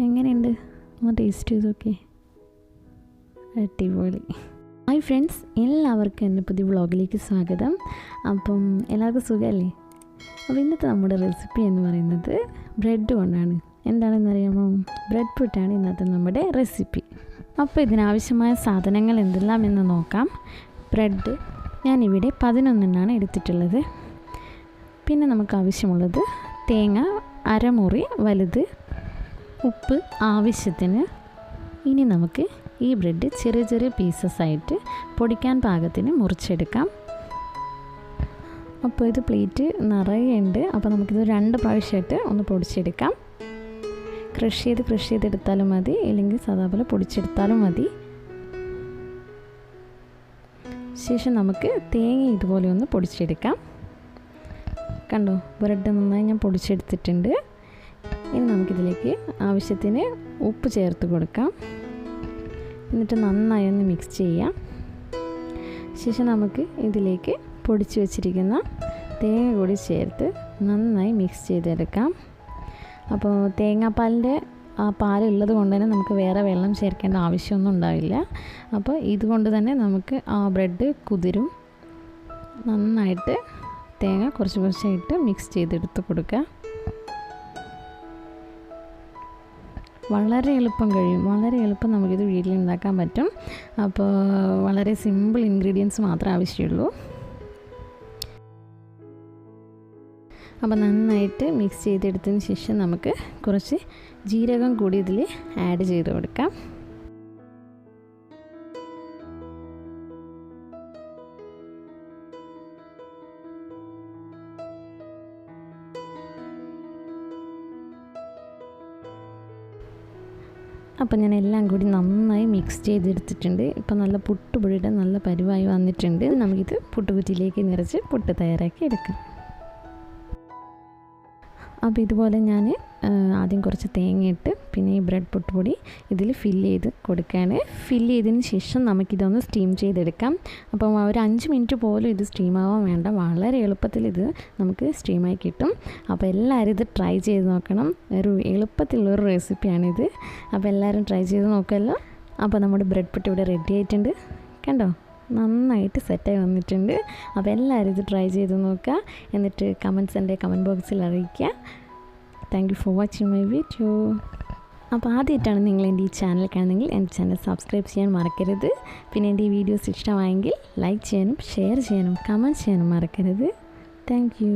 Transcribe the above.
എങ്ങനെയുണ്ട്? ഒന്ന് ടേസ്റ്റ് ചെയ്ത് നോക്കി. അടിപൊളി. ഹായ് ഫ്രണ്ട്സ്, എല്ലാവർക്കും എൻ്റെ പുതിയ വ്ളോഗിലേക്ക് സ്വാഗതം. അപ്പം എല്ലാവർക്കും സുഖമല്ലേ? അപ്പോൾ ഇന്നത്തെ നമ്മുടെ റെസിപ്പി എന്ന് പറയുന്നത് ബ്രെഡ് കൊണ്ടാണ്. എന്താണെന്നറിയാമോ? ബ്രെഡ് പുട്ടാണ് ഇന്നത്തെ നമ്മുടെ റെസിപ്പി. അപ്പോൾ ഇതിനാവശ്യമായ സാധനങ്ങൾ എന്തെല്ലാം എന്ന് നോക്കാം. ബ്രെഡ് ഞാനിവിടെ 11 എടുത്തിട്ടുള്ളത്. പിന്നെ നമുക്ക് ആവശ്യമുള്ളത് തേങ്ങ അരമുറി വലുത്, ഉപ്പ് ആവശ്യത്തിന്. ഇനി നമുക്ക് ഈ ബ്രെഡ് ചെറിയ ചെറിയ പീസസ് ആയിട്ട് പൊടിക്കാൻ പാകത്തിന് മുറിച്ചെടുക്കാം. അപ്പോൾ ഇത് പ്ലേറ്റ് നിറയെ ഉണ്ട്. അപ്പോൾ നമുക്കിത് 2 പ്രാവശ്യമായിട്ട് ഒന്ന് പൊടിച്ചെടുക്കാം. ക്രഷ് ചെയ്തെടുത്താലും മതി, ഇല്ലെങ്കിൽ സാധാരണ പൊടിച്ചെടുത്താലും മതി. ശേഷം നമുക്ക് തേങ്ങ ഇതുപോലെ ഒന്ന് പൊടിച്ചെടുക്കാം. കണ്ടോ, ബ്രെഡ് നന്നായി ഞാൻ പൊടിച്ചെടുത്തിട്ടുണ്ട്. ഇനി നമുക്കിതിലേക്ക് ആവശ്യത്തിന് ഉപ്പ് ചേർത്ത് കൊടുക്കാം. എന്നിട്ട് നന്നായി ഒന്ന് മിക്സ് ചെയ്യാം. ശേഷം നമുക്ക് ഇതിലേക്ക് പൊടിച്ച് വെച്ചിരിക്കുന്ന തേങ്ങ കൂടി ചേർത്ത് നന്നായി മിക്സ് ചെയ്തെടുക്കാം. അപ്പോൾ തേങ്ങാപ്പാലിൻ്റെ ആ പാലുള്ളത് കൊണ്ട് തന്നെ നമുക്ക് വേറെ വെള്ളം ചേർക്കേണ്ട ആവശ്യമൊന്നും ഉണ്ടാവില്ല. അപ്പോൾ ഇതുകൊണ്ട് തന്നെ നമുക്ക് ആ ബ്രെഡ് കുതിരും. നന്നായിട്ട് തേങ്ങ കുറച്ച് കുറച്ചായിട്ട് മിക്സ് ചെയ്തെടുത്ത് കൊടുക്കുക. വളരെ എളുപ്പം കഴിയും. വളരെ എളുപ്പം നമുക്കിത് വീട്ടിലുണ്ടാക്കാൻ പറ്റും. അപ്പോൾ വളരെ സിമ്പിൾ ഇൻഗ്രീഡിയൻസ് മാത്രമേ ആവശ്യമുള്ളൂ. അപ്പോൾ നന്നായിട്ട് മിക്സ് ചെയ്തെടുത്തതിന് ശേഷം നമുക്ക് കുറച്ച് ജീരകം കൂടി ഇതിൽ ആഡ് ചെയ്ത് കൊടുക്കാം. അപ്പോൾ ഞാൻ എല്ലാം കൂടി നന്നായി മിക്സ് ചെയ്തെടുത്തിട്ടുണ്ട്. ഇപ്പോൾ നല്ല പുട്ടുപൊടിയുടെ നല്ല പരുവായി വന്നിട്ടുണ്ട്. നമുക്കിത് പുട്ടുകുറ്റിയിലേക്ക് നിറച്ച് പുട്ട് തയ്യാറാക്കി എടുക്കാം. അപ്പോൾ ഇതുപോലെ ഞാൻ ആദ്യം കുറച്ച് തേങ്ങയിട്ട് പിന്നെ ഈ ബ്രെഡ് പുട്ടുപൊടി ഇതിൽ ഫില്ല് ചെയ്ത് കൊടുക്കുകയാണ്. ഫില്ല് ചെയ്തതിന് ശേഷം നമുക്കിതൊന്ന് സ്റ്റീം ചെയ്തെടുക്കാം. അപ്പം ഒരു 5 മിനിറ്റ് പോലും ഇത് സ്റ്റീമാവാൻ വേണ്ട. വളരെ എളുപ്പത്തിൽ ഇത് നമുക്ക് സ്റ്റീമായി കിട്ടും. അപ്പോൾ എല്ലാവരും ഇത് ട്രൈ ചെയ്ത് നോക്കണം. ഒരു എളുപ്പത്തിലുള്ളൊരു റെസിപ്പിയാണിത്. അപ്പോൾ എല്ലാവരും ട്രൈ ചെയ്ത് നോക്കുമല്ലോ. അപ്പോൾ നമ്മുടെ ബ്രെഡ് പുട്ട് ഇവിടെ റെഡി ആയിട്ടുണ്ട്. കണ്ടോ, നന്നായിട്ട് സെറ്റായി വന്നിട്ടുണ്ട്. അപ്പോൾ എല്ലാവരും ഇത് ട്രൈ ചെയ്ത് നോക്കുക. എന്നിട്ട് കമൻറ്റ്സ് എൻ്റെ കമൻറ്റ് ബോക്സിൽ അറിയിക്കുക. Thank you for watching my video. അപ്പോൾ ആദ്യമായിട്ടാണ് നിങ്ങൾ എൻ്റെ ഈ ചാനൽ കാണുന്നെങ്കിൽ എൻ്റെ ചാനൽ സബ്സ്ക്രൈബ് ചെയ്യാൻ മറക്കരുത്. പിന്നെ എൻ്റെ ഈ വീഡിയോസ് ഇഷ്ടമായെങ്കിൽ ലൈക്ക് ചെയ്യാനും ഷെയർ ചെയ്യാനും കമൻറ്റ് ചെയ്യാനും മറക്കരുത്. Thank you.